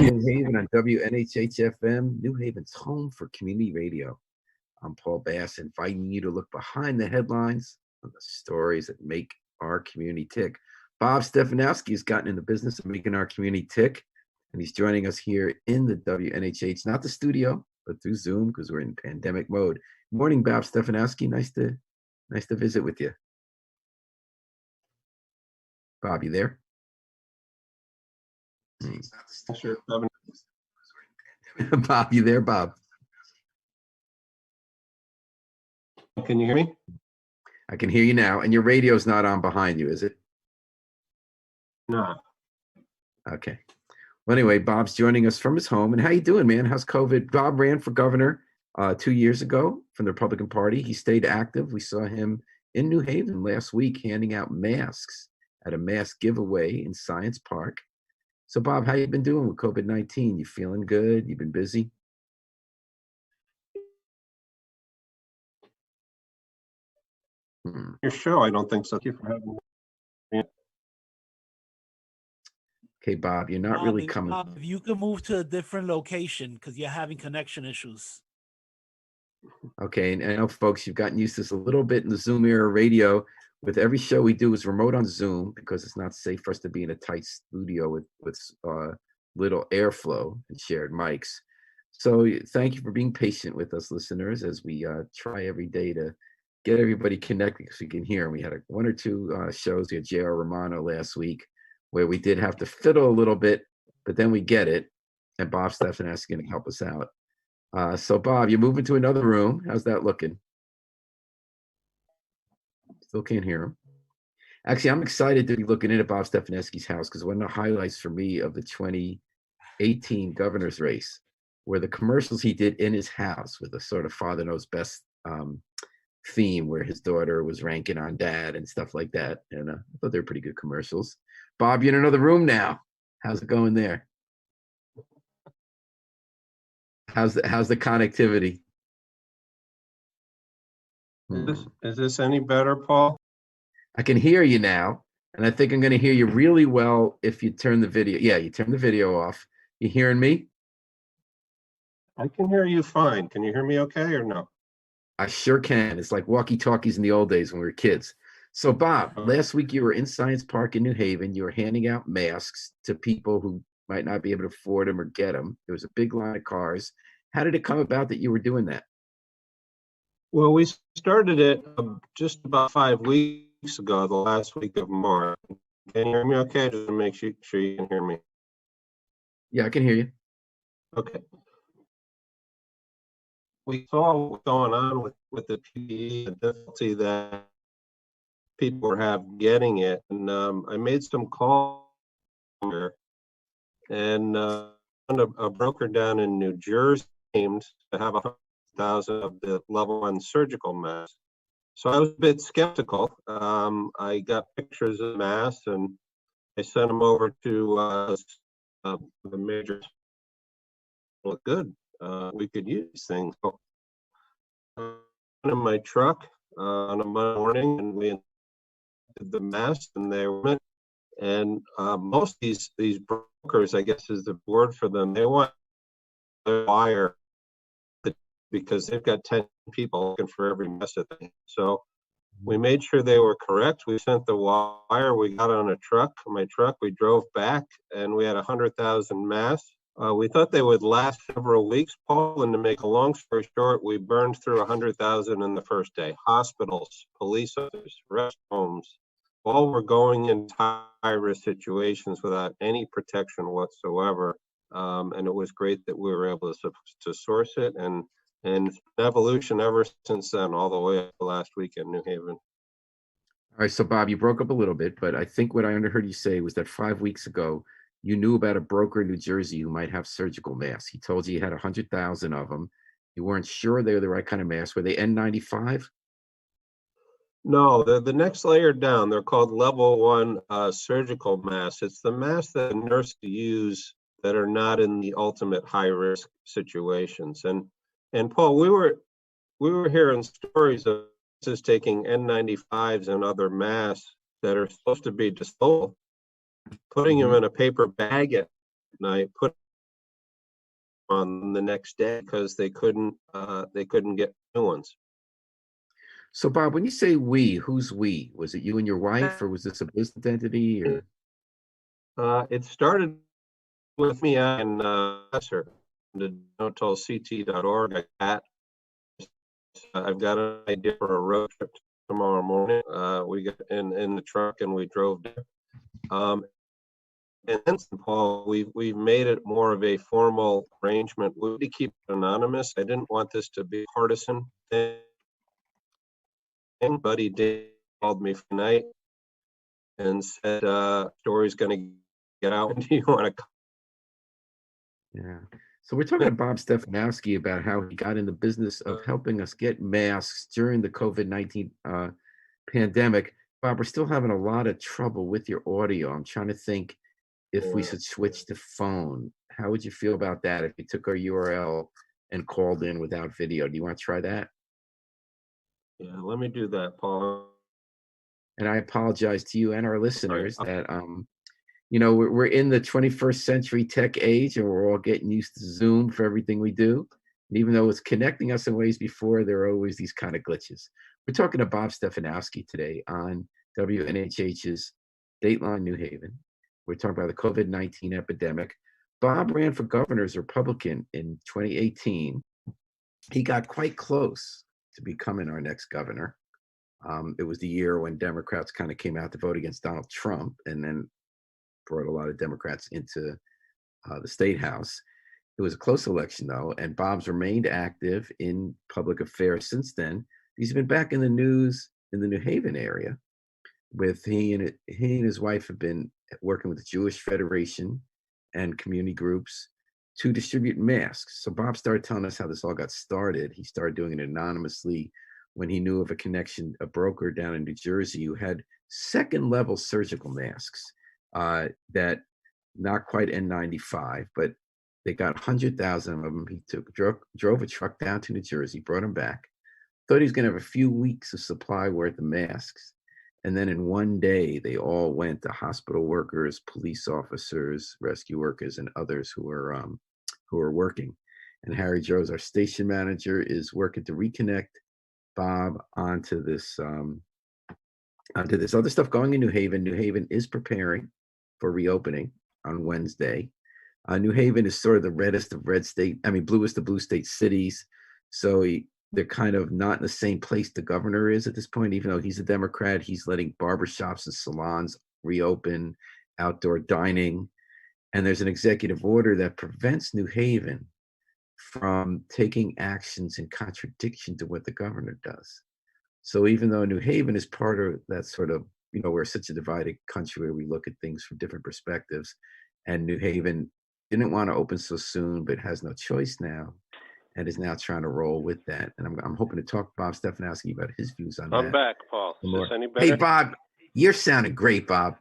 New Haven on WNHH-FM, New Haven's home for community radio. I'm Paul Bass, inviting you to look behind the headlines on the stories that make our community tick. Bob Stefanowski has gotten in the business of making our community tick, and he's joining us here in the WNHH, not the studio, but through Zoom because we're in pandemic mode. Good morning, Bob Stefanowski. Nice to visit with you. Bob, you there? Sure. Bob, you there, Bob? Can you hear me? I can hear you now, and your radio's not on behind you, is it? No. Okay. Well, anyway, Bob's joining us from his home. And how you doing, man? How's COVID? Bob ran for governor 2 years ago from the Republican Party. He stayed active. We saw him in New Haven last week handing out masks at a mask giveaway in Science Park. So, Bob, how you been doing with COVID-19? You feeling good? You been busy? Your show, I don't think so. Thank you for having me. Okay, Bob, you're not really coming. Bob, if you can move to a different location because you're having connection issues. Okay, and I know, folks, you've gotten used to this a little bit in the Zoom era radio. With every show we do is remote on Zoom because it's not safe for us to be in a tight studio with little airflow and shared mics. So thank you for being patient with us, listeners, as we try every day to get everybody connected so you can hear. We had one or two shows. We had J.R. Romano last week where we did have to fiddle a little bit, but then we get it. And Bob Stefanowski is going to help us out. So, Bob, you're moving to another room. How's that looking? Still can't hear him. Actually, I'm excited to be looking in at Bob Stefanowski's house because one of the highlights for me of the 2018 governor's race were the commercials he did in his house with a sort of Father Knows Best theme where his daughter was ranking on dad and stuff like that. And I thought they were pretty good commercials. Bob, you're in another room now. How's it going there? How's the connectivity? Is this any better, Paul? I can hear you now, and I think I'm going to hear you really well if you turn the video. Yeah, you turn the video off. You hearing me? I can hear you fine. Can you hear me okay or no? I sure can. It's like walkie-talkies in the old days when we were kids. So, Bob, last week you were in Science Park in New Haven. You were handing out masks to people who might not be able to afford them or get them. There was a big line of cars. How did it come about that you were doing that? Well, we started it just about 5 weeks ago, the last week of March. Can you hear me okay? Just to make sure you can hear me. Yeah, I can hear you. Okay. We saw what's going on with the PPE, the difficulty that people were having getting it. And I made some calls here and found a broker down in New Jersey aimed to have 100,000 of the level 1 surgical masks. So I was a bit skeptical. I got pictures of the masks and I sent them over to the major. Look good. We could use things. So, in my truck on a Monday morning, and we did the masks, and they were. And most of these brokers, I guess, is the word for them. They want a wire because they've got 10 people looking for every mess that they have. So we made sure they were correct. We sent the wire. We got on my truck. We drove back, and we had 100,000 masks. We thought they would last several weeks, Paul, and to make a long story short, we burned through 100,000 in the first day. Hospitals, police officers, rest homes, all were going in high-risk situations without any protection whatsoever. And it was great that we were able to source it, and evolution ever since then, all the way up to last week in New Haven. All right, so Bob, you broke up a little bit, but I think what I underheard you say was that 5 weeks ago, you knew about a broker in New Jersey who might have surgical masks. He told you had 100,000 of them. You weren't sure they were the right kind of masks. Were they N95? No, the next layer down, they're called level 1 surgical masks. It's the masks that nurses use that are not in the ultimate high risk situations. And Paul, we were hearing stories of nurses taking N95s and other masks that are supposed to be disposable, putting them in a paper bag at night, put on the next day because they couldn't get new ones. So, Bob, when you say we, who's we? Was it you and your wife, or was this a business entity? Or It started with me and professor the notelct.org. I've got an idea for a road trip tomorrow morning. We got in the truck and we drove there. And then, Paul, we've made it more of a formal arrangement. We keep it anonymous. I didn't want this to be a partisan thing. Buddy Dave called me tonight and said, story's going to get out. Do you want to? yeah. So we're talking to Bob Stefanowski about how he got in the business of helping us get masks during the COVID-19 pandemic. Bob, we're still having a lot of trouble with your audio. I'm trying to think if we should switch to phone. How would you feel about that if you took our URL and called in without video? Do you want to try that? Yeah, let me do that, Paul. And I apologize to you and our listeners that we're in the 21st century tech age, and we're all getting used to Zoom for everything we do. And even though it's connecting us in ways before, there are always these kind of glitches. We're talking to Bob Stefanowski today on WNHH's Dateline New Haven. We're talking about the COVID-19 epidemic. Bob ran for governor as a Republican in 2018. He got quite close to becoming our next governor. It was the year when Democrats kind of came out to vote against Donald Trump, and then brought a lot of Democrats into the state house. It was a close election, though, and Bob's remained active in public affairs since then. He's been back in the news in the New Haven area. With he and his wife have been working with the Jewish Federation and community groups to distribute masks. So Bob started telling us how this all got started. He started doing it anonymously when he knew of a broker down in New Jersey who had second-level surgical masks that not quite N95, but they got 100,000 of them. He drove a truck down to New Jersey, brought them back, thought he was going to have a few weeks of supply worth of masks. And then in one day, they all went to hospital workers, police officers, rescue workers, and others who are working. And Harry Joes, our station manager, is working to reconnect Bob onto this other stuff going in New Haven. New Haven is preparing for reopening on Wednesday. New Haven is sort of the bluest of blue state cities. So they're kind of not in the same place the governor is at this point. Even though he's a Democrat, he's letting barbershops and salons reopen, outdoor dining. And there's an executive order that prevents New Haven from taking actions in contradiction to what the governor does. So even though New Haven is part of that sort of, we're such a divided country where we look at things from different perspectives, and New Haven didn't want to open so soon, but has no choice now, and is now trying to roll with that. And I'm hoping to talk to Bob Stefanowski about his views on that. I'm back, Paul. Is this any better? Hey, Bob, you're sounding great, Bob.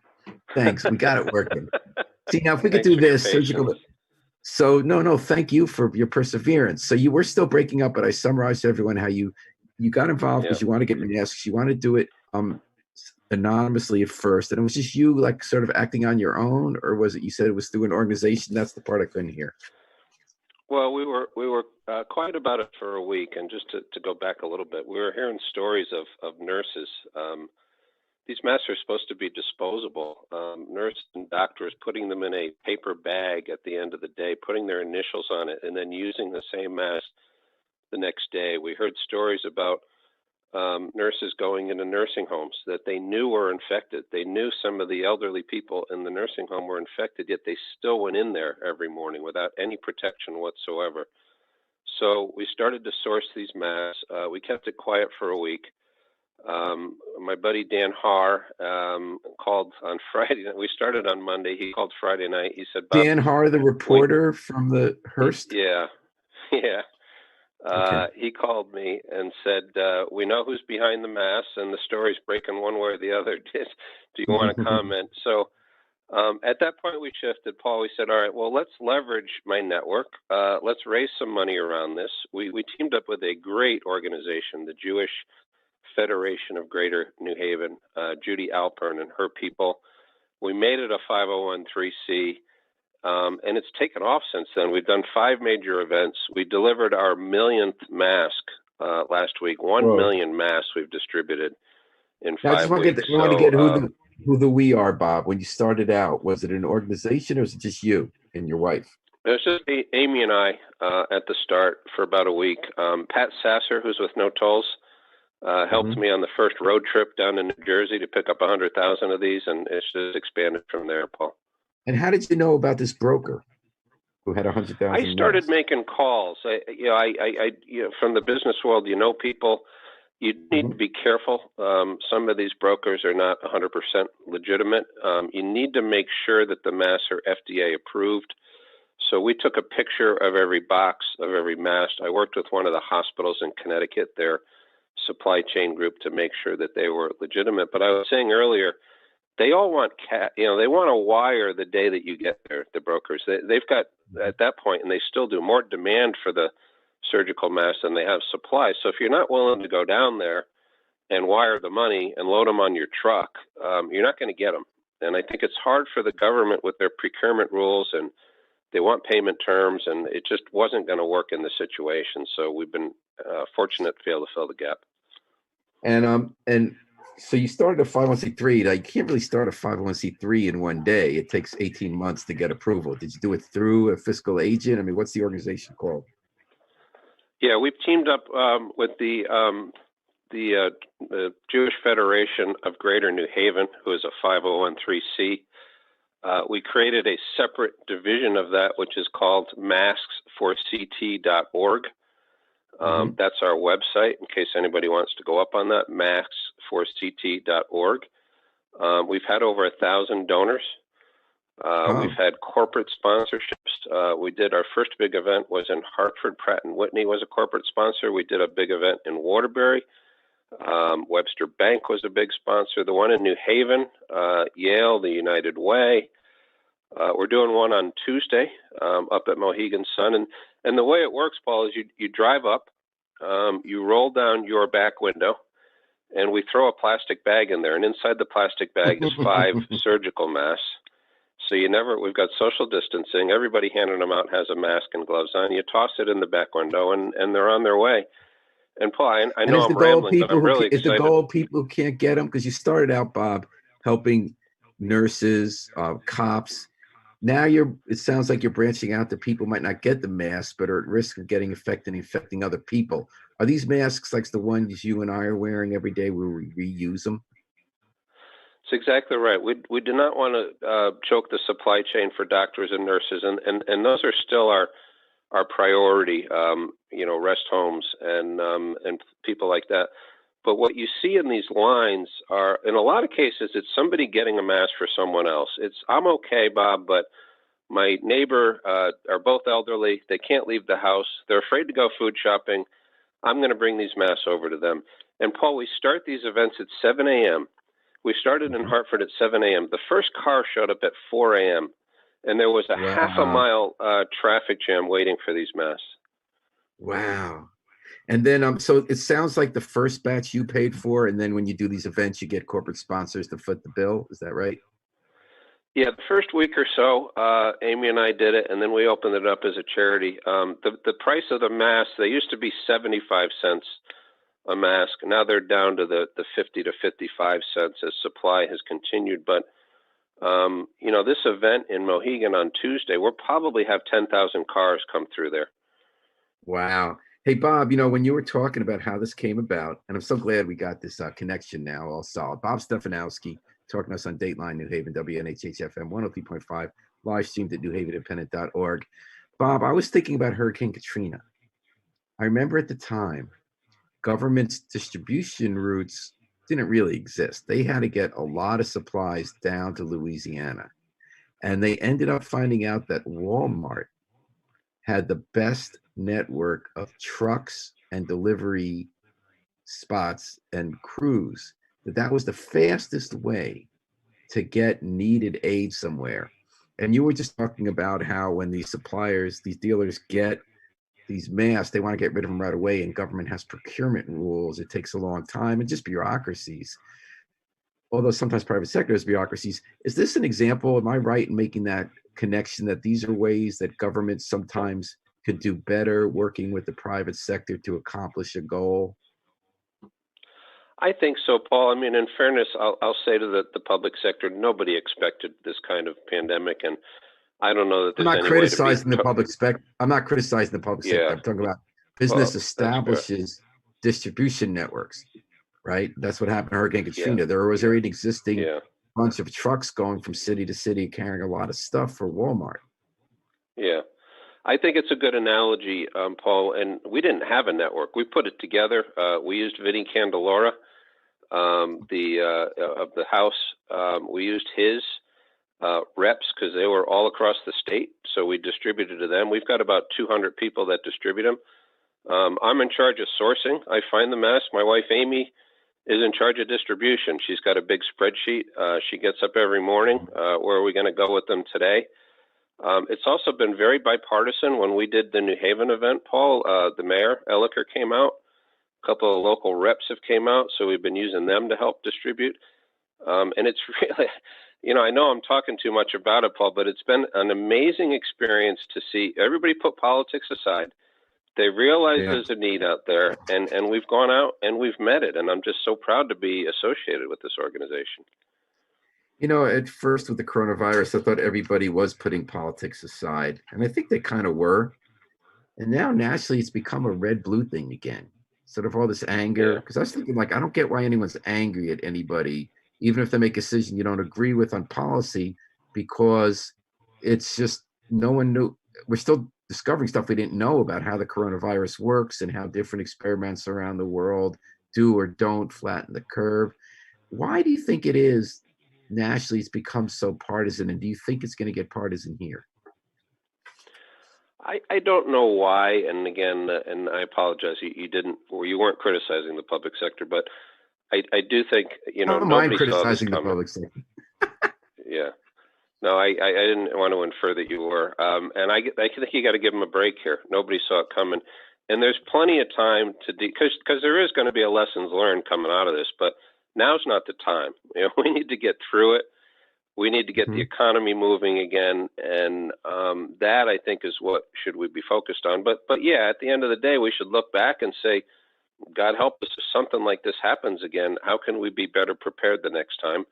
Thanks. We got it working. See, now if we could do this surgical. So no, thank you for your perseverance. So you were still breaking up, but I summarized to everyone how you got involved because you want to get masks. You want to do it anonymously at first, and it was just you like sort of acting on your own, or was it you said it was through an organization? That's the part I couldn't hear. Well, we were quiet about it for a week, and just to go back a little bit, we were hearing stories of nurses. These masks are supposed to be disposable. Nurses and doctors putting them in a paper bag at the end of the day, putting their initials on it, and then using the same mask the next day. We heard stories about nurses going into nursing homes that they knew were infected. They knew some of the elderly people in the nursing home were infected, yet they still went in there every morning without any protection whatsoever. So we started to source these masks. We kept it quiet for a week. My buddy Dan Haar called on Friday. We started on Monday. He called Friday night. He said, Bob, Dan Haar, the reporter from the Hearst? Yeah. Okay. He called me and said, we know who's behind the masks, and the story's breaking one way or the other. Do you want to comment? So at that point, we shifted. Paul, we said, all right, well, let's leverage my network. Let's raise some money around this. We teamed up with a great organization, the Jewish Federation of Greater New Haven, Judy Alpern and her people. We made it a 501(c), and it's taken off since then. We've done 5 major events. We delivered our millionth mask last week. 1 Whoa. million masks we've distributed in Now, I 5 just want to weeks. get, we want to get who the we are, Bob. When you started out, was it an organization or was it just you and your wife? It was just Amy and I at the start for about a week. Pat Sasser, who's with No Tolls, helped me on the first road trip down to New Jersey to pick up 100,000 of these, and it's just expanded from there, Paul. And how did you know about this broker who had 100,000? I started making calls. I from the business world, people. You need to be careful. Some of these brokers are not 100% legitimate. You need to make sure that the masks are FDA approved. So we took a picture of every box of every mask. I worked with one of the hospitals in Connecticut, their supply chain group, to make sure that they were legitimate. But I was saying earlier, they all want they want a wire the day that you get there. The brokers, they've got at that point, and they still do, more demand for the surgical masks than they have supply. So if you're not willing to go down there and wire the money and load them on your truck, you're not going to get them. And I think it's hard for the government with their procurement rules, and they want payment terms, and it just wasn't going to work in this situation. So we've been fortunate to be able to fill the gap. And so you started a 501c3. Now, you can't really start a 501c3 in one day. It takes 18 months to get approval. Did you do it through a fiscal agent? I mean, what's the organization called? Yeah, we've teamed up with the Jewish Federation of Greater New Haven, who is a 501c3. We created a separate division of that, which is called masksforct.org. That's our website, in case anybody wants to go up on that, masksforct.org. We've had over 1,000 donors. We've had corporate sponsorships. We did our first big event was in Hartford. Pratt & Whitney was a corporate sponsor. We did a big event in Waterbury. Webster Bank was a big sponsor. The one in New Haven, Yale, the United Way. We're doing one on Tuesday up at Mohegan Sun. And the way it works, Paul, is you drive up, you roll down your back window, and we throw a plastic bag in there. And inside the plastic bag is 5 surgical masks. So we've got social distancing. Everybody handing them out has a mask and gloves on. You toss it in the back window, and they're on their way. And Paul, I know I'm rambling, but I'm really excited. Is the goal people who can't get them? Because you started out, Bob, helping nurses, cops. Now it sounds like you're branching out to people who might not get the mask, but are at risk of getting infected and infecting other people. Are these masks like the ones you and I are wearing every day where we reuse them? That's exactly right. We do not want to choke the supply chain for doctors and nurses, and those are still our priority, rest homes and people like that. But what you see in these lines are, in a lot of cases, it's somebody getting a mask for someone else. I'm okay, Bob, but my neighbor are both elderly. They can't leave the house. They're afraid to go food shopping. I'm going to bring these masks over to them. And Paul, we start these events at 7 a.m. We started in Hartford at 7 a.m. The first car showed up at 4 a.m. And there was a half a mile traffic jam waiting for these masks. Wow. And then, so it sounds like the first batch you paid for, and then when you do these events, you get corporate sponsors to foot the bill. Is that right? Yeah, the first week or so, Amy and I did it, and then we opened it up as a charity. The price of the mask, they used to be 75 cents a mask. Now they're down to the 50 to 55 cents as supply has continued. But this event in Mohegan on Tuesday, we'll probably have 10,000 cars come through there. Wow. Hey, Bob, when you were talking about how this came about, and I'm so glad we got this connection now all solid. Bob Stefanowski talking to us on Dateline, New Haven, WNHH-FM 103.5, live streamed at newhavenindependent.org. Bob, I was thinking about Hurricane Katrina. I remember at the time, government's distribution routes didn't really exist. They had to get a lot of supplies down to Louisiana. And they ended up finding out that Walmart had the best network of trucks and delivery spots and crews, that was the fastest way to get needed aid somewhere. And you were just talking about how when these suppliers, these dealers get these masks, they want to get rid of them right away, and government has procurement rules. It takes a long time, and just bureaucracies. Although sometimes private sector has bureaucracies. Is this an example? Am I right in making that connection that these are ways that government sometimes could do better working with the private sector to accomplish a goal? I think so, Paul. I mean, in fairness, I'll say to the public sector, nobody expected this kind of pandemic, and I don't know that I'm there's not any criticizing way the public sector. I'm not criticizing the public sector. Yeah, I'm talking about well, business that's fair. establishes distribution networks, right? That's what happened to Hurricane Yeah, Katrina. There was already an existing yeah, bunch of trucks going from city to city carrying a lot of stuff for Walmart. yeah. I think it's a good analogy, Paul. And we didn't have a network. We put it together. We used Vinnie Candelora, of the House. We used his reps because they were all across the state. So we distributed to them. We've got about 200 people that distribute them. I'm in charge of sourcing. I find the masks. My wife, Amy, is in charge of distribution. She's got a big spreadsheet. She gets up every morning. Where are we going to go with them today? It's also been very bipartisan. When we did the New Haven event, Paul, the mayor, Elliker, came out. A couple of local reps have came out, so we've been using them to help distribute. And it's really, I know I'm talking too much about it, Paul, but it's been an amazing experience to see everybody put politics aside. They realize there's a need out there, and we've gone out and we've met it. And I'm just so proud to be associated with this organization. At first with the coronavirus, I thought everybody was putting politics aside, and I think they kind of were. And now nationally, it's become a red-blue thing again. Sort of all this anger. Because I was thinking, I don't get why anyone's angry at anybody, even if they make a decision you don't agree with on policy, because it's just no one knew. We're still discovering stuff we didn't know about how the coronavirus works and how different experiments around the world do or don't flatten the curve. Why do you think it is nationally it's become so partisan, and do you think it's going to get partisan here? I don't know why, and again, and I apologize, you weren't criticizing the public sector, but I do think, I don't mind criticizing the public sector. Yeah. No, I didn't want to infer that you were. And I think you got to give them a break here. Nobody saw it coming. And there's plenty of time because there is going to be a lessons learned coming out of this, but now's not the time. We need to get through it. We need to get the economy moving again, and that I think is what should we be focused on. But yeah, at the end of the day, we should look back and say, God help us if something like this happens again. How can we be better prepared the next time?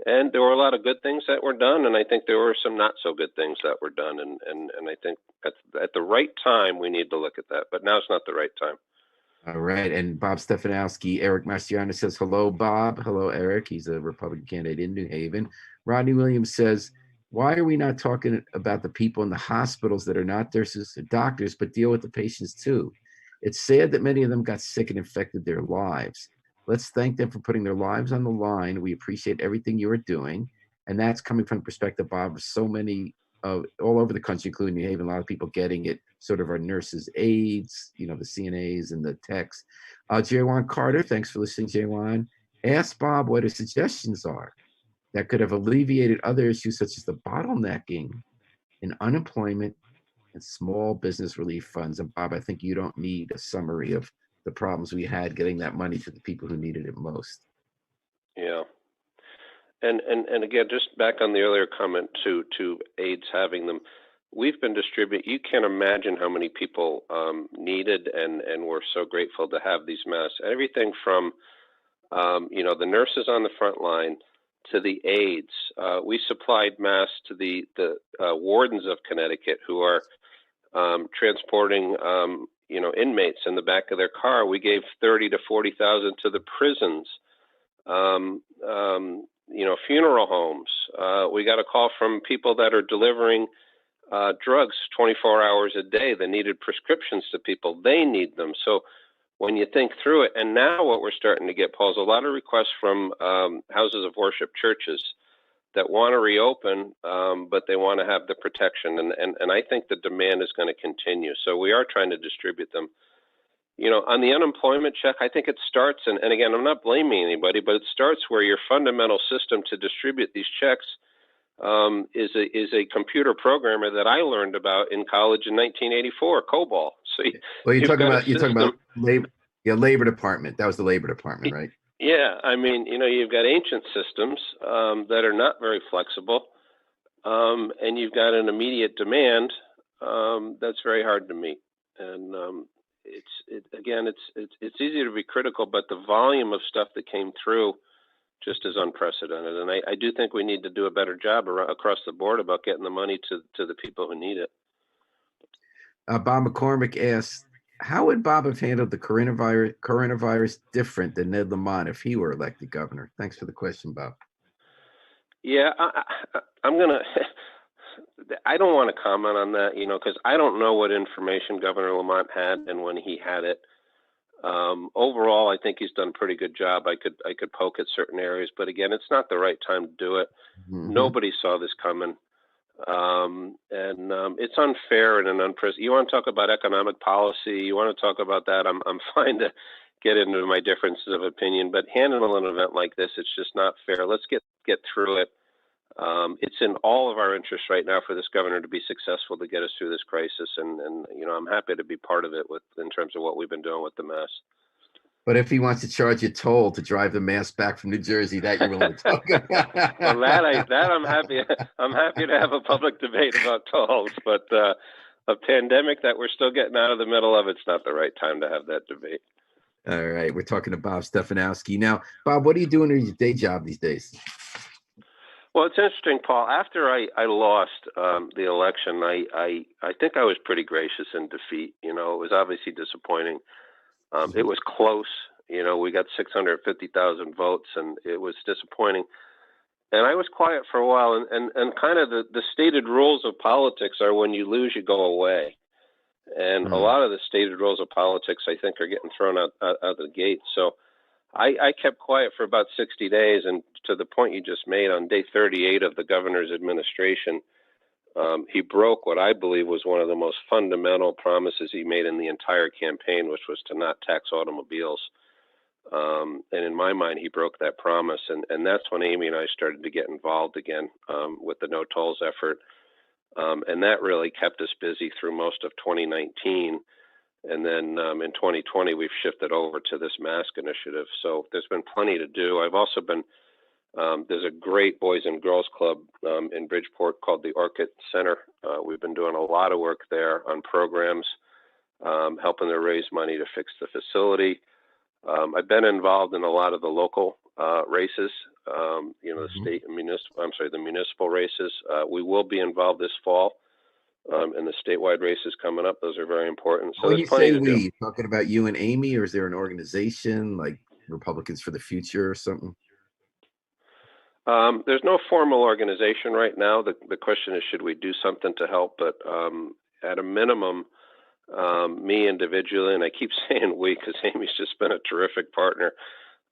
And there were a lot of good things that were done, and I think there were some not so good things that were done. And I think at the right time we need to look at that. But now's not the right time. All right. And Bob Stefanowski, Eric Mastriano says, hello, Bob. Hello, Eric. He's a Republican candidate in New Haven. Rodney Williams says, why are we not talking about the people in the hospitals that are not nurses or doctors, but deal with the patients too? It's sad that many of them got sick and infected their lives. Let's thank them for putting their lives on the line. We appreciate everything you are doing. And that's coming from the perspective, Bob, of so many all over the country, including New Haven, a lot of people getting it, sort of our nurses' aides, the CNAs and the techs. Jaywan Carter, thanks for listening, Jaywan. Ask Bob what his suggestions are that could have alleviated other issues such as the bottlenecking in unemployment and small business relief funds. And Bob, I think you don't need a summary of the problems we had getting that money to the people who needed it most. Yeah. And again, just back on the earlier comment to aides having them, we've been distributing. You can't imagine how many people needed, and we're so grateful to have these masks. Everything from the nurses on the front line to the aides. We supplied masks to the wardens of Connecticut who are transporting inmates in the back of their car. We gave 30 to 40,000 to the prisons. Funeral homes. We got a call from people that are delivering drugs 24 hours a day that needed prescriptions to people. They need them. So when you think through it, and now what we're starting to get, Paul, is a lot of requests from houses of worship churches that want to reopen, but they want to have the protection. And I think the demand is going to continue. So we are trying to distribute them. On the unemployment check, I think it starts, and again, I'm not blaming anybody, but it starts where your fundamental system to distribute these checks is a computer programmer that I learned about in college in 1984, COBOL. So you're talking about labor department. That was the labor department, right? Yeah, I mean, you've got ancient systems that are not very flexible. and you've got an immediate demand, that's very hard to meet. And it's easy to be critical, but the volume of stuff that came through just is unprecedented. And I do think we need to do a better job across the board about getting the money to the people who need it. Bob McCormick asks, how would Bob have handled the coronavirus different than Ned Lamont if he were elected governor? Thanks for the question, Bob. Yeah, I'm going to, I don't want to comment on that, because I don't know what information Governor Lamont had and when he had it. Overall, I think he's done a pretty good job. I could poke at certain areas, but again, it's not the right time to do it. Mm-hmm. Nobody saw this coming. It's unfair and an unprecedented. You want to talk about economic policy? You want to talk about that? I'm fine to get into my differences of opinion, but handling an event like this, it's just not fair. Let's get through it. It's in all of our interests right now for this governor to be successful to get us through this crisis, and I'm happy to be part of it in terms of what we've been doing with the mass. But if he wants to charge you toll to drive the mass back from New Jersey, that you're willing to talk about. Well, that I'm happy. I'm happy to have a public debate about tolls, but a pandemic that we're still getting out of the middle of, it's not the right time to have that debate. All right, we're talking to Bob Stefanowski. Now, Bob, what are you doing in your day job these days? Well, it's interesting, Paul. After I lost the election, I think I was pretty gracious in defeat. It was obviously disappointing. It was close. We got 650,000 votes, and it was disappointing. And I was quiet for a while, and kind of the stated rules of politics are when you lose, you go away. And a lot of the stated rules of politics, I think, are getting thrown out the gate. So I kept quiet for about 60 days, and to the point you just made, on day 38 of the governor's administration, he broke what I believe was one of the most fundamental promises he made in the entire campaign, which was to not tax automobiles. And in my mind, he broke that promise. And that's when Amy and I started to get involved again with the No Tolls effort. And that really kept us busy through most of 2019. And then in 2020, we've shifted over to this mask initiative. So there's been plenty to do. I've also been there's a great Boys and Girls Club in Bridgeport called the Orchid Center. We've been doing a lot of work there on programs, helping to raise money to fix the facility. I've been involved in a lot of the local races, the state and the municipal races. We will be involved this fall in the statewide races coming up. Those are very important. So when you say we, talking about you and Amy, or is there an organization like Republicans for the Future or something? There's no formal organization right now. The question is, should we do something to help? But at a minimum, me individually, and I keep saying we because Amy's just been a terrific partner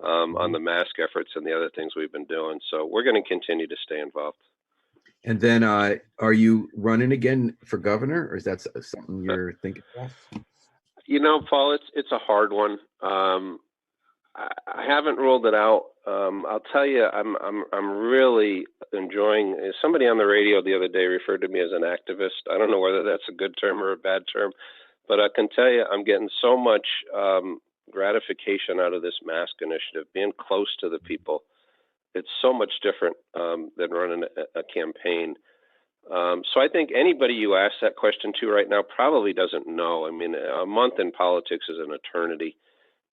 on the mask efforts and the other things we've been doing. So we're going to continue to stay involved. And then are you running again for governor, or is that something you're thinking about? Paul, it's a hard one. I haven't ruled it out. I'll tell you, I'm really enjoying. Somebody on the radio the other day referred to me as an activist. I don't know whether that's a good term or a bad term, but I can tell you, I'm getting so much gratification out of this mask initiative, being close to the people. It's so much different than running a campaign. So I think anybody you ask that question to right now probably doesn't know. I mean, a month in politics is an eternity.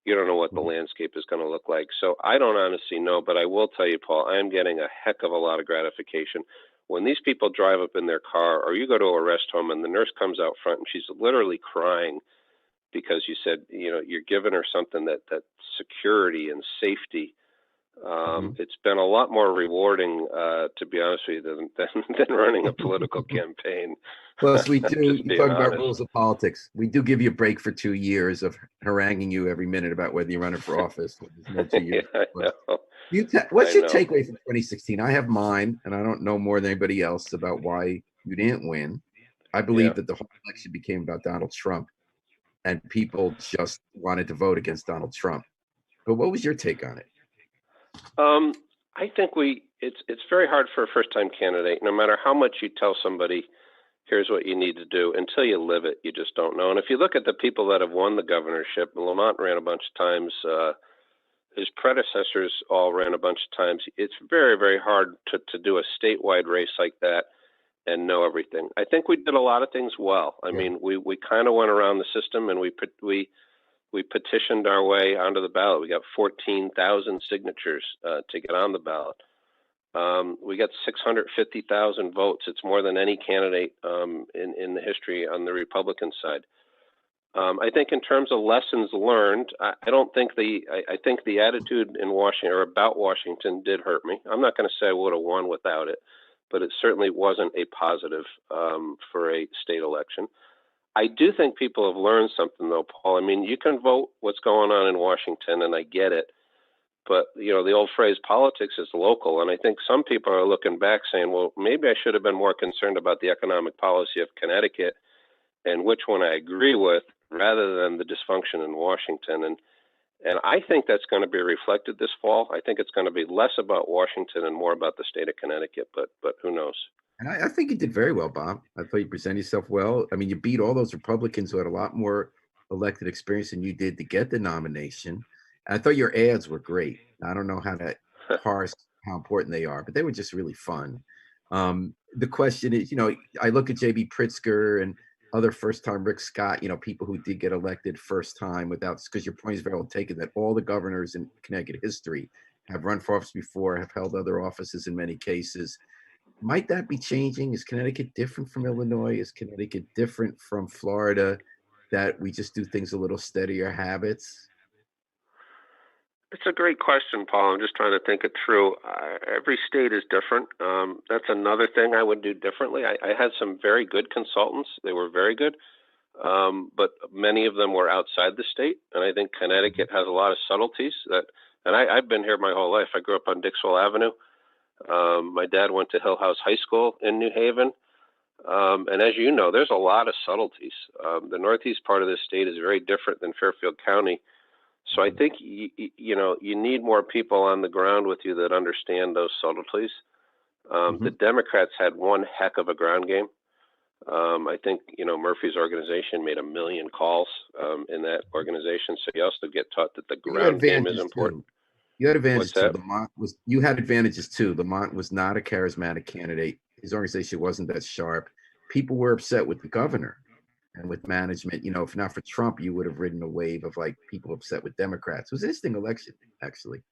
You don't know what the landscape is going to look like. So I don't honestly know, but I will tell you, Paul, I am getting a heck of a lot of gratification. When these people drive up in their car, or you go to a rest home and the nurse comes out front and she's literally crying because you said, you're giving her something that security and safety. It's been a lot more rewarding, to be honest with you, than running a political campaign. Plus, we do, you talk about rules of politics. We do give you a break for 2 years of haranguing you every minute about whether you're running for office. No 2 years. What's your takeaway from 2016? I have mine, and I don't know more than anybody else about why you didn't win. I believe that the whole election became about Donald Trump, and people just wanted to vote against Donald Trump. But what was your take on it? I think it's very hard for a first-time candidate. No matter how much you tell somebody, here's what you need to do, until you live it, you just don't know. And if you look at the people that have won the governorship, Lamont ran a bunch of times. His predecessors all ran a bunch of times. It's very, very hard to do a statewide race like that and know everything. I think we did a lot of things well. I mean, we kind of went around the system and we petitioned our way onto the ballot. We got 14,000 signatures to get on the ballot. We got 650,000 votes. It's more than any candidate in the history on the Republican side. I think in terms of lessons learned, I think the attitude in Washington or about Washington did hurt me. I'm not going to say I would have won without it, but it certainly wasn't a positive for a state election. I do think people have learned something, though, Paul. I mean, you can vote what's going on in Washington, and I get it. But, the old phrase, politics is local. And I think some people are looking back saying, well, maybe I should have been more concerned about the economic policy of Connecticut and which one I agree with rather than the dysfunction in Washington. And I think that's going to be reflected this fall. I think it's going to be less about Washington and more about the state of Connecticut, but who knows? And I think you did very well, Bob. I thought you presented yourself well. I mean, you beat all those Republicans who had a lot more elected experience than you did to get the nomination. And I thought your ads were great. I don't know how to parse how important they are, but they were just really fun. The question is, I look at J.B. Pritzker and other first-time Rick Scott, people who did get elected first time without, because your point is very well taken, that all the governors in Connecticut history have run for office before, have held other offices in many cases. Might that be changing? Is Connecticut different from Illinois? Is Connecticut different from Florida, that we just do things a little steadier habits? It's a great question, Paul. I'm just trying to think it through. Every state is different. That's another thing I would do differently. I had some very good consultants. They were very good, but many of them were outside the state. And I think Connecticut has a lot of subtleties and I've been here my whole life. I grew up on Dixwell Avenue. My dad went to Hill House High School in New Haven. And as you know, there's a lot of subtleties. The northeast part of this state is very different than Fairfield County. So I think, you need more people on the ground with you that understand those subtleties. The Democrats had one heck of a ground game. I think, Murphy's organization made 1 million calls in that organization. So you also get taught that the ground game is important. You had advantages too. You had advantages too. Lamont was not a charismatic candidate. His organization wasn't that sharp. People were upset with the governor and with management. If not for Trump, you would have ridden a wave of people upset with Democrats. It was an interesting election, actually.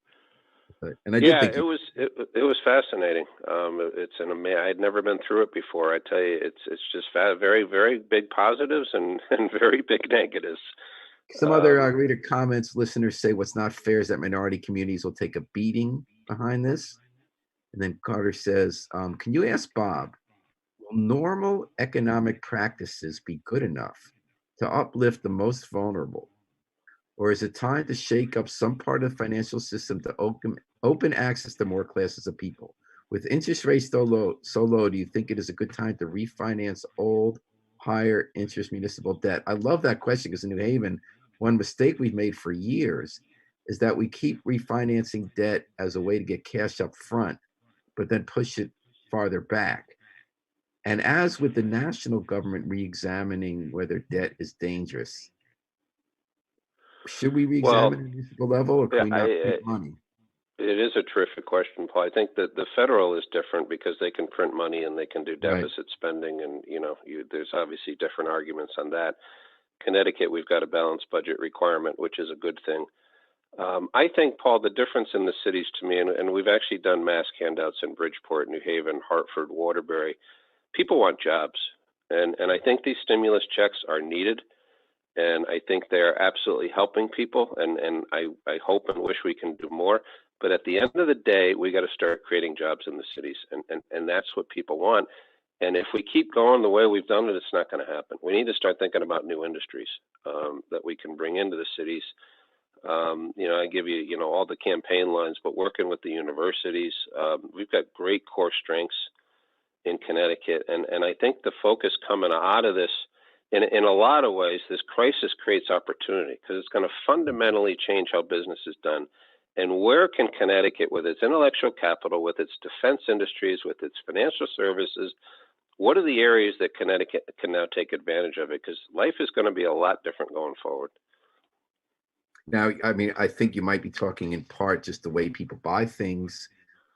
And I did think it was fascinating. I'd never been through it before. I tell you, it's just very, very big positives and very big negatives. Some other reader comments, listeners say what's not fair is that minority communities will take a beating behind this. And then Carter says, can you ask Bob, will normal economic practices be good enough to uplift the most vulnerable? Or is it time to shake up some part of the financial system to open access to more classes of people? With interest rates so low, do you think it is a good time to refinance old, higher interest municipal debt? I love that question because in New Haven, one mistake we've made for years is that we keep refinancing debt as a way to get cash up front, but then push it farther back. And as with the national government re-examining whether debt is dangerous, should we re-examine at a municipal level, or can we not print money? It is a terrific question, Paul. I think that the federal is different because they can print money and they can do deficit spending, and there's obviously different arguments on that. Connecticut, we've got a balanced budget requirement, which is a good thing. I think, Paul, the difference in the cities to me, and we've actually done mask handouts in Bridgeport, New Haven, Hartford, Waterbury. People want jobs, and I think these stimulus checks are needed, and I think they are absolutely helping people, and I hope and wish we can do more. But at the end of the day, we got to start creating jobs in the cities, and that's what people want. And if we keep going the way we've done it, it's not going to happen. We need to start thinking about new industries that we can bring into the cities. I give you, all the campaign lines, but working with the universities, we've got great core strengths in Connecticut. And I think the focus coming out of this, in a lot of ways, this crisis creates opportunity because it's going to fundamentally change how business is done. And where can Connecticut, with its intellectual capital, with its defense industries, with its financial services, what are the areas that Connecticut can now take advantage of it? Because life is going to be a lot different going forward. Now, I mean, I think you might be talking in part just the way people buy things,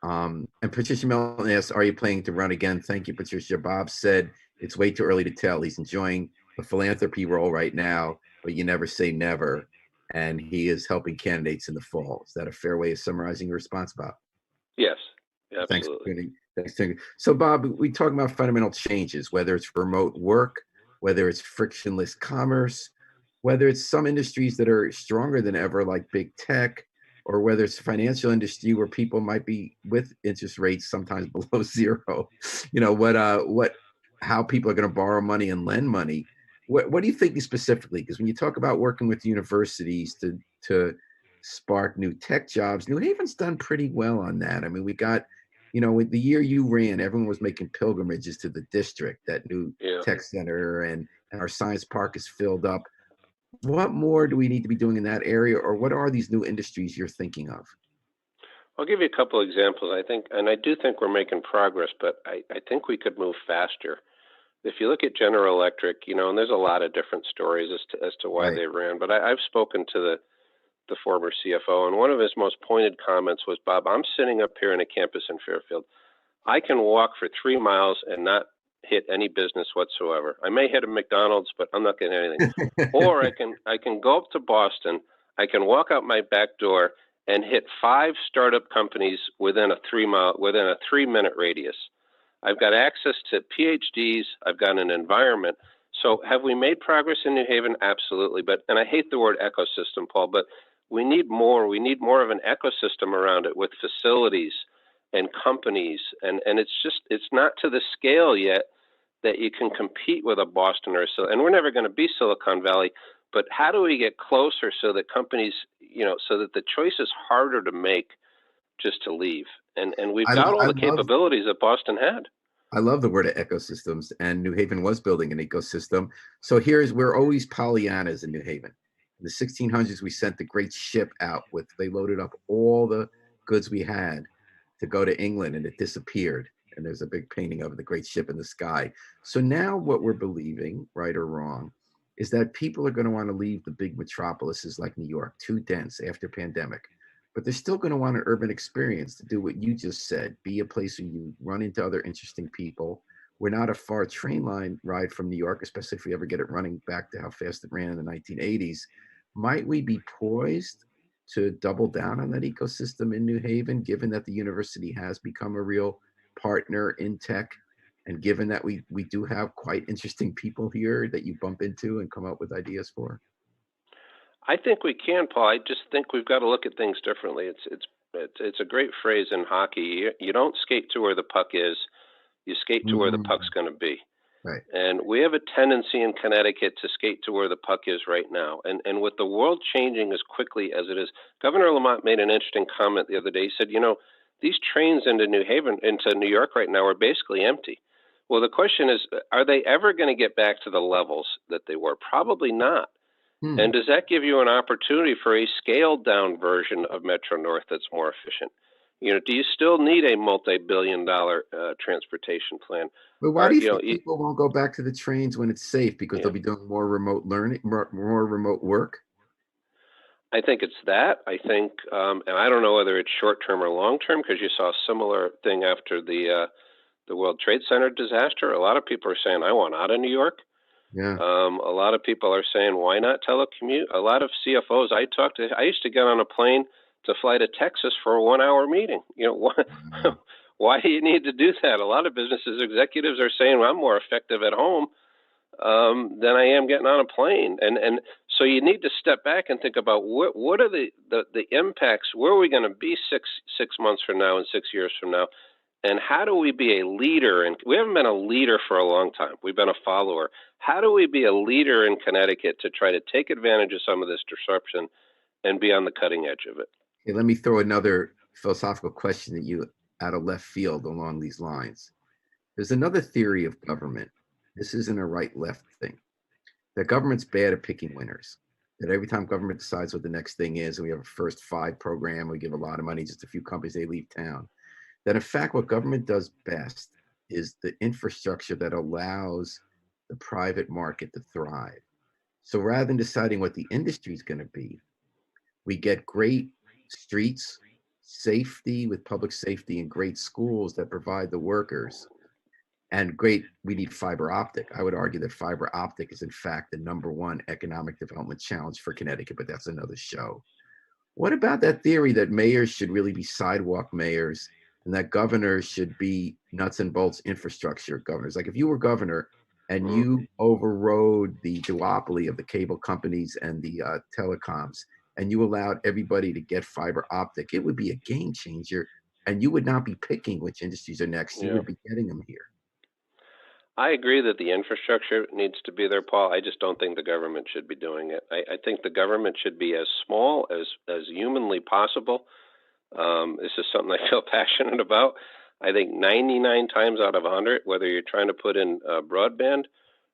And Patricia Melton asks, are you planning to run again? Thank you, Patricia. Bob said it's way too early to tell. He's enjoying the philanthropy role right now, but you never say never. And he is helping candidates in the fall. Is that a fair way of summarizing your response, Bob? Yes, Thanks for absolutely. tuning. Thanks for tuning. So, Bob, we talk about fundamental changes, whether it's remote work, whether it's frictionless commerce, whether it's some industries that are stronger than ever, like big tech, or whether it's financial industry where people might be with interest rates sometimes below zero. You know how people are going to borrow money and lend money. What do you think specifically? Because when you talk about working with universities to spark new tech jobs, New Haven's done pretty well on that. I mean, we got, with the year you ran, everyone was making pilgrimages to the district, that new Yeah. tech center, and our science park is filled up. What more do we need to be doing in that area, or what are these new industries you're thinking of? I'll give you a couple examples. I think, and I do think we're making progress, but I think we could move faster. If you look at General Electric, and there's a lot of different stories as to why Right. they ran, but I've spoken to the former CFO, and one of his most pointed comments was, Bob, I'm sitting up here in a campus in Fairfield. I can walk for 3 miles and not hit any business whatsoever. I may hit a McDonald's, but I'm not getting anything. Or I can go up to Boston. I can walk out my back door and hit 5 startup companies within a 3-minute radius. I've got access to PhDs. I've got an environment. So have we made progress in New Haven? Absolutely. And I hate the word ecosystem, Paul, but we need more. We need more of an ecosystem around it with facilities and companies. And it's not to the scale yet that you can compete with a Boston and we're never going to be Silicon Valley, but how do we get closer so that companies, so that the choice is harder to make just to leave? And we've I, got all I the love capabilities that Boston had. I love the word of ecosystems, and New Haven was building an ecosystem. So we're always Pollyannas in New Haven. In the 1600s, we sent the great ship out they loaded up all the goods we had to go to England, and it disappeared. And there's a big painting of the great ship in the sky. So now what we're believing, right or wrong, is that people are going to want to leave the big metropolises like New York, too dense after pandemic. But they're still going to want an urban experience to do what you just said, be a place where you run into other interesting people. We're not a far train line ride from New York, especially if we ever get it running back to how fast it ran in the 1980s. Might we be poised to double down on that ecosystem in New Haven, given that the university has become a real partner in tech, and given that we do have quite interesting people here that you bump into and come up with ideas for? I think we can, Paul. I just think we've got to look at things differently. It's a great phrase in hockey. You don't skate to where the puck is. You skate to where the puck's going to be. Right. And we have a tendency in Connecticut to skate to where the puck is right now. And with the world changing as quickly as it is, Governor Lamont made an interesting comment the other day. He said, these trains into New York right now are basically empty. Well, the question is, are they ever going to get back to the levels that they were? Probably not. And does that give you an opportunity for a scaled down version of Metro North that's more efficient? Do you still need a multi-billion-dollar transportation plan? But why do you think people won't go back to the trains when it's safe? Because they'll be doing more remote learning, more remote work? I think it's that. I think, and I don't know whether it's short-term or long-term, because you saw a similar thing after the World Trade Center disaster. A lot of people are saying, I want out of New York. Yeah. A lot of people are saying, why not telecommute? A lot of CFOs I talked to, I used to get on a plane to fly to Texas for a 1-hour meeting. Why do you need to do that? A lot of businesses executives are saying, well, I'm more effective at home than I am getting on a plane. And so you need to step back and think about what are the impacts? Where are we going to be six months from now and 6 years from now? And how do we be a leader? And we haven't been a leader for a long time. We've been a follower. How do we be a leader in Connecticut to try to take advantage of some of this disruption and be on the cutting edge of it? Okay, let me throw another philosophical question at you out of left field along these lines. There's another theory of government. This isn't a right-left thing. That government's bad at picking winners. That every time government decides what the next thing is, and we have a first 5 program, we give a lot of money, just a few companies, they leave town. That in fact, what government does best is the infrastructure that allows the private market to thrive. So rather than deciding what the industry is going to be, we get great streets, safety, with public safety and great schools that provide the workers, and great, we need fiber optic. I would argue that fiber optic is in fact the #1 economic development challenge for Connecticut, but that's another show. What about that theory that mayors should really be sidewalk mayors and that governors should be nuts and bolts infrastructure governors? Like if you were governor and Mhm. you overrode the duopoly of the cable companies and the telecoms, and you allowed everybody to get fiber optic, it would be a game changer. And you would not be picking which industries are next. You Yeah. would be getting them here. I agree that the infrastructure needs to be there, Paul. I just don't think the government should be doing it. I think the government should be as small as humanly possible. This is something I feel passionate about. I think 99 times out of 100, whether you're trying to put in broadband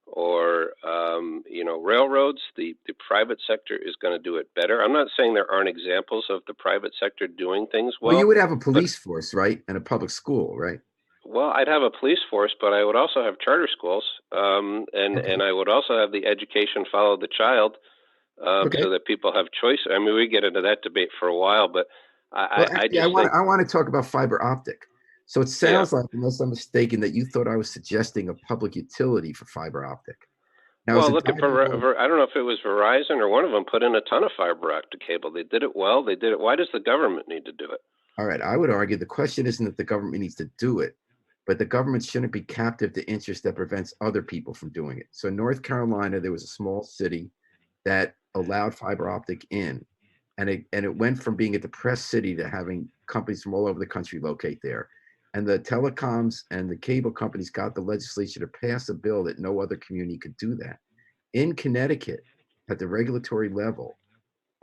or railroads, the private sector is going to do it better. I'm not saying there aren't examples of the private sector doing things Well, you well, would have a but police force, right? And a public school, right? well, I'd have a police force, but I would also have charter schools, and Okay. and I would also have the education follow the child, Okay. so that people have choice. I mean, we get into that debate for a while, but Well, I actually, just think, I want to talk about fiber optic. So it yeah. sounds like, unless I'm mistaken, that you thought I was suggesting a public utility for fiber optic. Now, as Well, a look at dyed-in-the-wool, I don't know if it was Verizon or one of them put in a ton of fiber optic cable. They did it well. They did it. Why does the government need to do it? all right, I would argue the question isn't that the government needs to do it, but the government shouldn't be captive to interest that prevents other people from doing it. So in North Carolina, there was a small city that allowed fiber optic in, and it went from being a depressed city to having companies from all over the country locate there. And the telecoms and the cable companies got the legislature to pass a bill that no other community could do that. In Connecticut, at the regulatory level,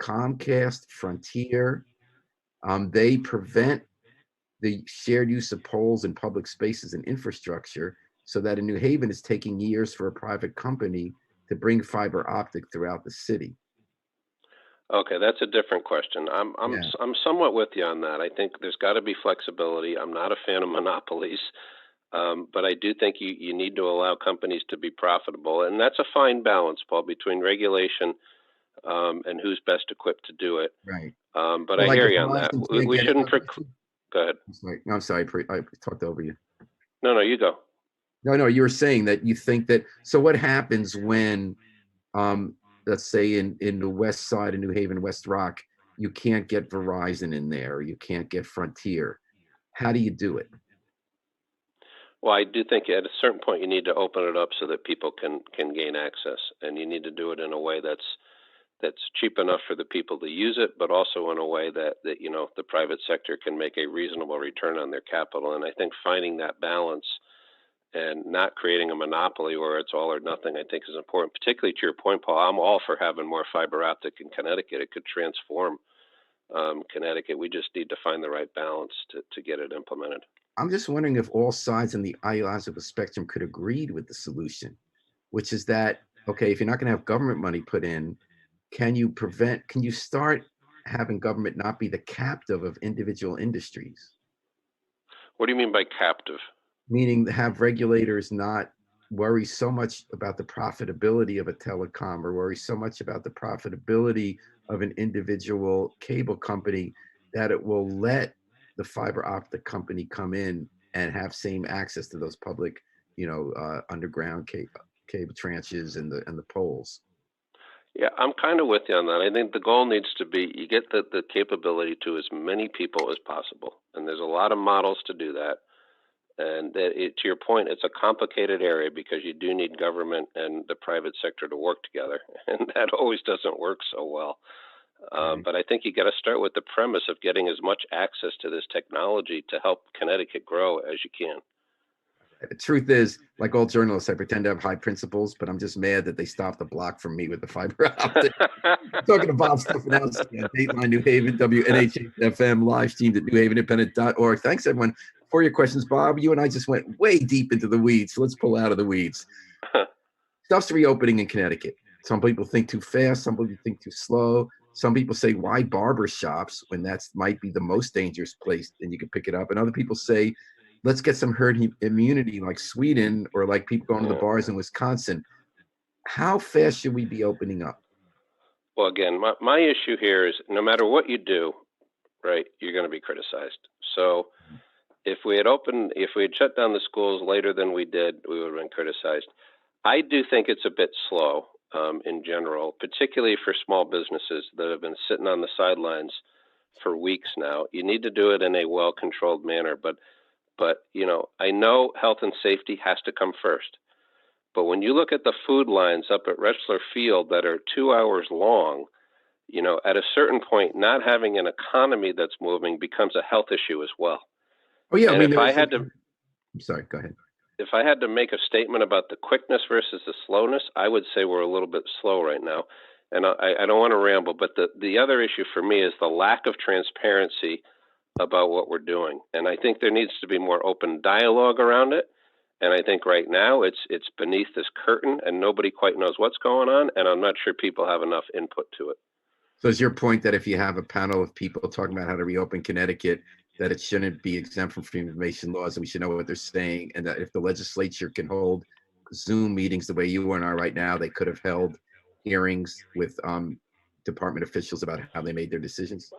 Comcast, Frontier, they prevent the shared use of poles in public spaces and infrastructure, so that in New Haven it's taking years for a private company to bring fiber optic throughout the city. Okay, that's a different question. Yeah, I'm somewhat with you on that. I think there's got to be flexibility. I'm not a fan of monopolies, but I do think you need to allow companies to be profitable, and that's a fine balance, Paul, between regulation and who's best equipped to do it. right. But So I like hear if you on that. Verizon We, can't we get it, shouldn't go ahead. I'm sorry, no, I'm sorry, I talked over you. No, you go. No, no, you were saying that you think that, so what happens when, um, let's say in the west side of New Haven, West Rock, you can't get Verizon in there, or you can't get Frontier. How do you do it? Well, I do think at a certain point you need to open it up so that people can gain access, and you need to do it in a way that's cheap enough for the people to use it, but also in a way that the private sector can make a reasonable return on their capital. And I think finding that balance and not creating a monopoly where it's all or nothing, I think is important. Particularly to your point, Paul, I'm all for having more fiber optic in Connecticut. It could transform Connecticut. We just need to find the right balance to get it implemented. I'm just wondering if all sides on the ideological spectrum could agree with the solution, which is that, okay, if you're not going to have government money put in, can you start having government not be the captive of individual industries? What do you mean by captive? Meaning have regulators not worry so much about the profitability of a telecom, or worry so much about the profitability of an individual cable company, that it will let the fiber optic company come in and have same access to those public, underground cable tranches and the poles. Yeah, I'm kind of with you on that. I think the goal needs to be you get the capability to as many people as possible. And there's a lot of models to do that. And to your point, it's a complicated area because you do need government and the private sector to work together. And that always doesn't work so well. Right. But I think you got to start with the premise of getting as much access to this technology to help Connecticut grow as you can. The truth is, like all journalists, I pretend to have high principles, but I'm just mad that they stopped the block from me with the fiber optic. Talking to Bob Stefanowski on Dateline New Haven, WNHF-FM, live streamed at newhavenindependent.org. Thanks, everyone, for your questions. Bob, you and I just went way deep into the weeds, so let's pull out of the weeds. Stuff's reopening in Connecticut. Some people think too fast, some people think too slow. Some people say, why barber shops when that might be the most dangerous place and you can pick it up? And other people say, let's get some herd immunity like Sweden, or like people going to the Yeah. bars in Wisconsin. How fast should we be opening up? Well, again, my issue here is no matter what you do, right, you're going to be criticized. So if we had shut down the schools later than we did, we would have been criticized. I do think it's a bit slow in general, particularly for small businesses that have been sitting on the sidelines for weeks now. You need to do it in a well-controlled manner, but I know health and safety has to come first. But when you look at the food lines up at Rechler Field that are 2 hours long, at a certain point, not having an economy that's moving becomes a health issue as well. Oh yeah, And I mean, if I had to, I'm sorry, go ahead. if I had to make a statement about the quickness versus the slowness, I would say we're a little bit slow right now. And I don't want to ramble, but the other issue for me is the lack of transparency about what we're doing. And I think there needs to be more open dialogue around it. And I think right now it's beneath this curtain and nobody quite knows what's going on. And I'm not sure people have enough input to it. So is your point that if you have a panel of people talking about how to reopen Connecticut, that it shouldn't be exempt from freedom of information laws and we should know what they're saying, and that if the legislature can hold Zoom meetings the way you and I are right now, they could have held hearings with department officials about how they made their decisions?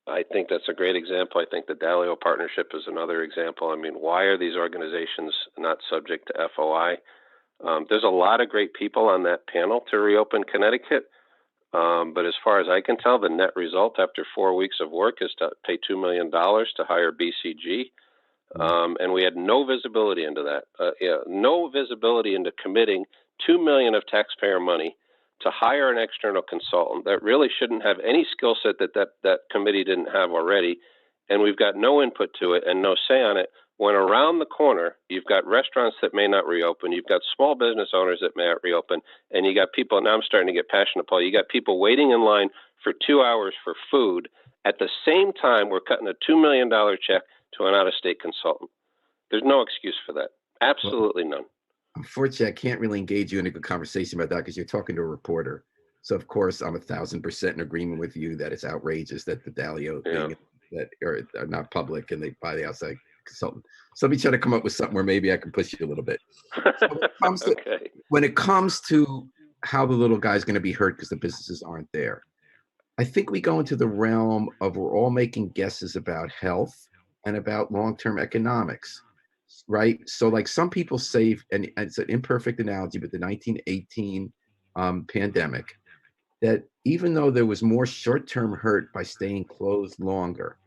I think that's a great example. I think the Dalio Partnership is another example. I mean, why are these organizations not subject to FOI? There's a lot of great people on that panel to reopen Connecticut. But as far as I can tell, the net result after 4 weeks of work is to pay $2 million to hire BCG. And we had no visibility into that, no visibility into committing $2 million of taxpayer money to hire an external consultant that really shouldn't have any skill set that committee didn't have already. And we've got no input to it and no say on it. When around the corner, you've got restaurants that may not reopen, you've got small business owners that may not reopen, and you got people, now I'm starting to get passionate, Paul, you got people waiting in line for 2 hours for food. At the same time, we're cutting a $2 million check to an out-of-state consultant. There's no excuse for that. Absolutely none. Unfortunately, I can't really engage you in a good conversation about that because you're talking to a reporter. So of course, I'm 1,000% in agreement with you that it's outrageous that the Dalio thing that are not public and they buy the outside consultant. So let me try to come up with something where maybe I can push you a little bit. So when it comes to how the little guy's going to be hurt because the businesses aren't there, I think we go into the realm of we're all making guesses about health and about long-term economics, right? So like some people say, and it's an imperfect analogy, but the 1918 pandemic, that even though there was more short-term hurt by staying closed longer,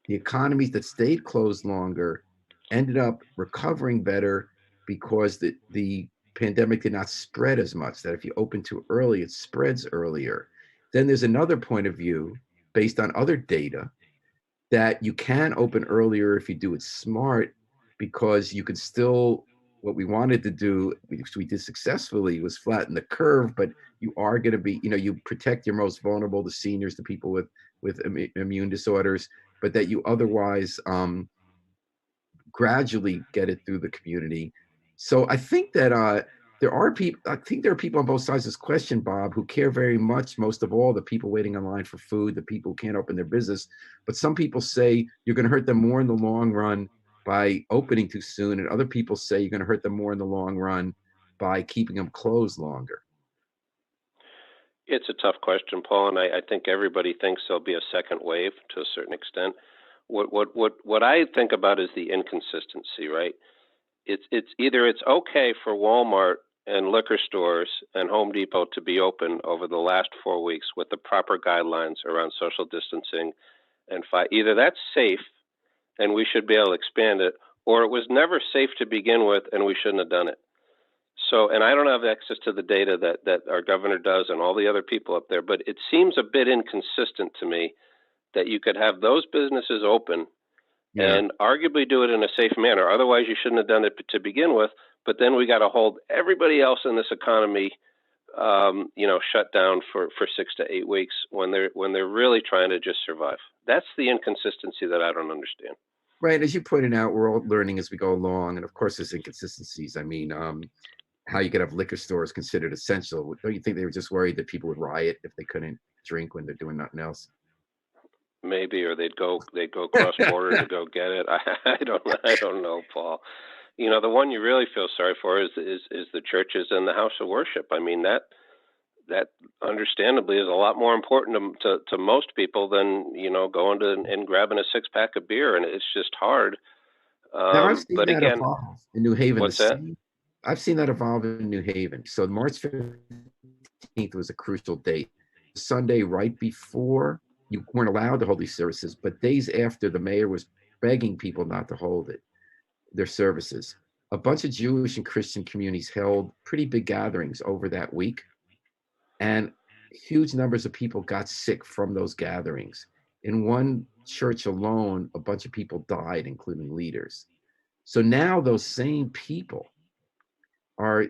the economies that stayed closed longer ended up recovering better because the pandemic did not spread as much, that if you open too early, it spreads earlier. Then there's another point of view based on other data that you can open earlier if you do it smart, because you can still, what we wanted to do, which we did successfully, was flatten the curve, but you are going to be, you protect your most vulnerable, the seniors, the people with immune disorders, but that you otherwise gradually get it through the community. So I think that there are people on both sides of this question, Bob, who care very much, most of all, the people waiting online for food, the people who can't open their business. But some people say you're going to hurt them more in the long run by opening too soon. And other people say you're going to hurt them more in the long run by keeping them closed longer. It's a tough question, Paul, and I think everybody thinks there'll be a second wave to a certain extent. What I think about is the inconsistency, right? It's either it's okay for Walmart and liquor stores and Home Depot to be open over the last 4 weeks with the proper guidelines around social distancing and either that's safe and we should be able to expand it, or it was never safe to begin with and we shouldn't have done it. So, and I don't have access to the data that our governor does and all the other people up there, but it seems a bit inconsistent to me that you could have those businesses open and arguably do it in a safe manner. Otherwise, you shouldn't have done it to begin with. But then we got to hold everybody else in this economy, shut down for 6 to 8 weeks when they're really trying to just survive. That's the inconsistency that I don't understand. Right, as you pointed out, we're all learning as we go along, and of course, there's inconsistencies. I mean, how you could have liquor stores considered essential. Don't you think they were just worried that people would riot if they couldn't drink when they're doing nothing else? Maybe, or they'd go cross border to go get it. I don't know, Paul. The one you really feel sorry for is the churches and the house of worship. I mean, that understandably is a lot more important to most people than, going to and grabbing a 6-pack of beer. And it's just hard. Now I've seen But that again, evolve in New Haven. what's that? I've seen that evolve in New Haven. So March 15th was a crucial date. Sunday right before, you weren't allowed to hold these services, but days after, the mayor was begging people not to hold their services. A bunch of Jewish and Christian communities held pretty big gatherings over that week, and huge numbers of people got sick from those gatherings. In one church alone, a bunch of people died, including leaders. So now those same people are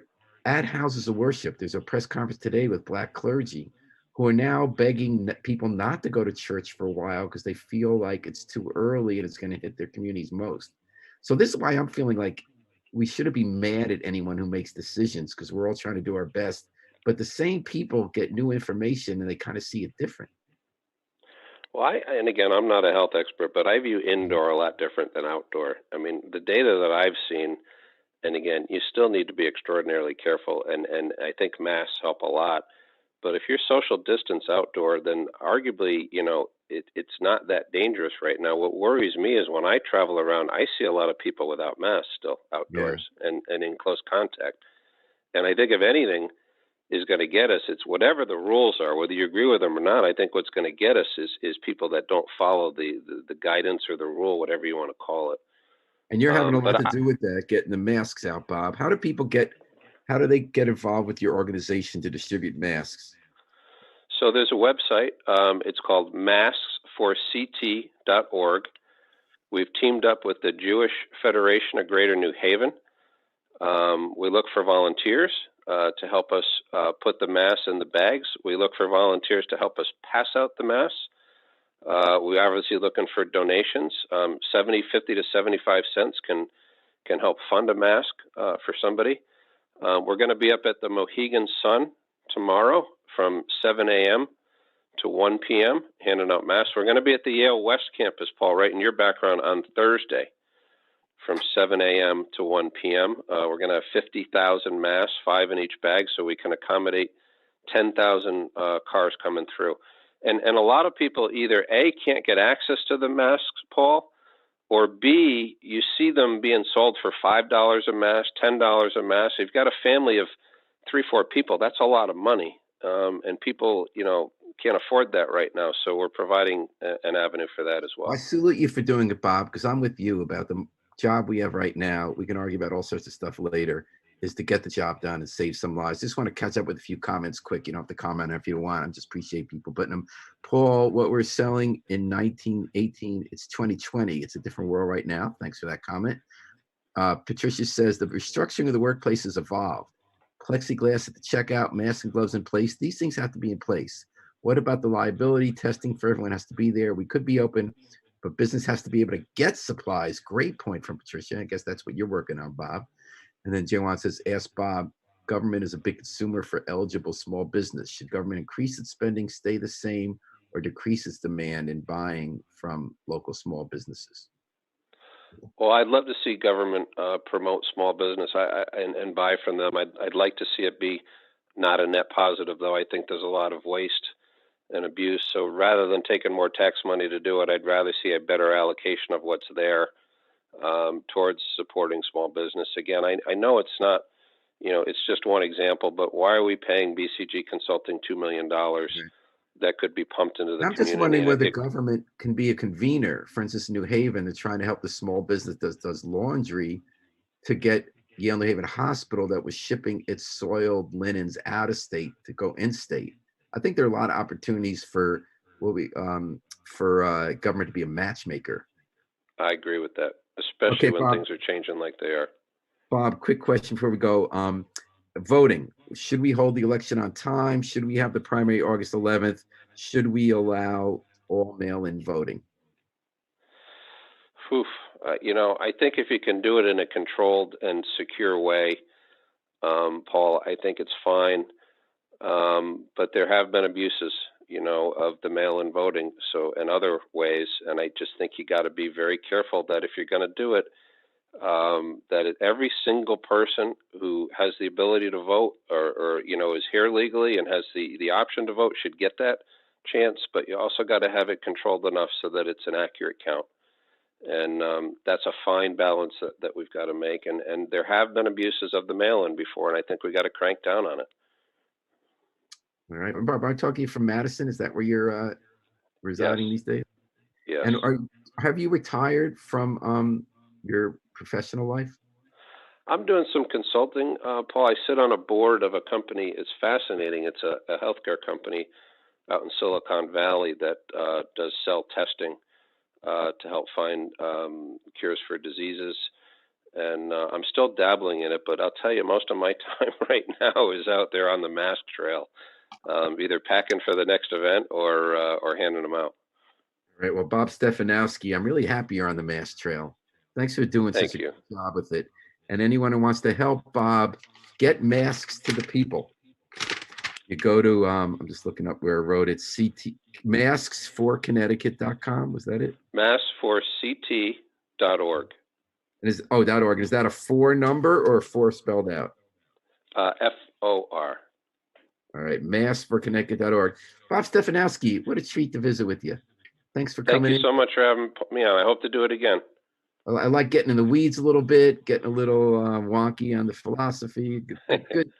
at houses of worship. There's a press conference today with Black clergy who are now begging people not to go to church for a while because they feel like it's too early and it's going to hit their communities most. So this is why I'm feeling like we shouldn't be mad at anyone who makes decisions, because we're all trying to do our best. But the same people get new information and they kind of see it different. Well, and again, I'm not a health expert, but I view indoor a lot different than outdoor. I mean, the data that I've seen, and again, you still need to be extraordinarily careful, and I think masks help a lot. But if you're social distance outdoor, then arguably, it's not that dangerous right now. What worries me is when I travel around, I see a lot of people without masks still outdoors and in close contact. And I think if anything is going to get us, it's whatever the rules are, whether you agree with them or not. I think what's going to get us is people that don't follow the guidance or the rule, whatever you want to call it. And you're having a lot to do with that, getting the masks out, Bob. How do they get involved with your organization to distribute masks? So there's a website. It's called masksforct.org. We've teamed up with the Jewish Federation of Greater New Haven. We look for volunteers to help us put the masks in the bags. We look for volunteers to help us pass out the masks. We're obviously looking for donations. 70, 50 to 75 cents can help fund a mask for somebody. We're going to be up at the Mohegan Sun tomorrow from 7 a.m. to 1 p.m. handing out masks. We're going to be at the Yale West campus, Paul, right in your background, on Thursday from 7 a.m. to 1 p.m. We're going to have 50,000 masks, 5 in each bag, so we can accommodate 10,000 cars coming through. And a lot of people either A, can't get access to the masks, Paul, or B, you see them being sold for $5 a mask, $10 a mask. If you've got a family of 3-4 people, that's a lot of money. And people, can't afford that right now. So we're providing an avenue for that as well. I salute you for doing it, Bob, because I'm with you about the job we have right now. We can argue about all sorts of stuff later, is to get the job done and save some lives. Just want to catch up with a few comments quick. You don't have to comment if you want. I just appreciate people putting them. Paul, what we're selling in 1918, it's 2020. It's a different world right now. Thanks for that comment. Patricia says the restructuring of the workplace has evolved. Plexiglass at the checkout, masks and gloves in place. These things have to be in place. What about the liability? Testing for everyone has to be there. We could be open, but business has to be able to get supplies. Great point from Patricia. I guess that's what you're working on, Bob. And then Joanne says, ask Bob, government is a big consumer for eligible small business. Should government increase its spending, stay the same, or decrease its demand in buying from local small businesses? Well, I'd love to see government promote small business and buy from them. I'd like to see it be not a net positive, though. I think there's a lot of waste and abuse. So rather than taking more tax money to do it, I'd rather see a better allocation of what's there towards supporting small business. Again, I know it's not, it's just one example, but why are we paying BCG Consulting $2 million that could be pumped into the community? I'm just wondering whether government can be a convener. For instance, in New Haven, they're trying to help the small business that does laundry to get Yale New Haven Hospital that was shipping its soiled linens out of state to go in state. I think there are a lot of opportunities for government to be a matchmaker. I agree with that, especially when things are changing like they are. Bob, quick question before we go. Voting. Should we hold the election on time? Should we have the primary August 11th? Should we allow all mail-in voting? I think if you can do it in a controlled and secure way, Paul, I think it's fine. But there have been abuses, of the mail-in voting, so in other ways, and I just think you got to be very careful that if you're going to do it, that every single person who has the ability to vote or is here legally and has the option to vote should get that chance, but you also got to have it controlled enough so that it's an accurate count. And that's a fine balance that we've got to make. And there have been abuses of the mail-in before, and I think we got to crank down on it. All right. Bob, I'm talking from Madison. Is that where you're residing these days? Yes. And have you retired from your professional life? I'm doing some consulting, Paul. I sit on a board of a company. It's fascinating. It's a healthcare company out in Silicon Valley that does cell testing to help find cures for diseases. And I'm still dabbling in it, but I'll tell you, most of my time right now is out there on the mask trail, either packing for the next event or handing them out. All right. Well, Bob Stefanowski, I'm really happy you're on the mask trail. Thanks for doing such a good job with it. And anyone who wants to help Bob get masks to the people, you go to I'm just looking up where I wrote it. masksforconnecticut.com. Was that it? Massforct.org. .org. Is that a 4 number or 4 spelled out? FOR. All right. Massforconnecticut.org. Bob Stefanowski, what a treat to visit with you. Thanks for coming in. Thank you so much for having me on. I hope to do it again. I like getting in the weeds a little bit, getting a little wonky on the philosophy.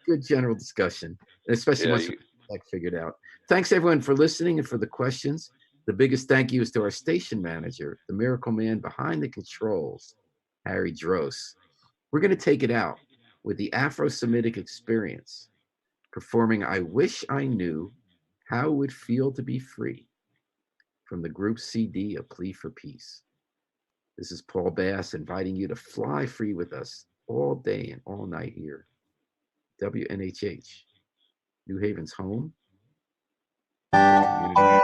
Good general discussion, especially once we get figured out. Thanks everyone for listening and for the questions. The biggest thank you is to our station manager, the miracle man behind the controls, Harry Dross. We're going to take it out with the Afro-Semitic Experience, performing "I Wish I Knew How It Would Feel to Be Free" from the group CD, A Plea for Peace. This is Paul Bass inviting you to fly free with us all day and all night here. WNHH, New Haven's home. Community.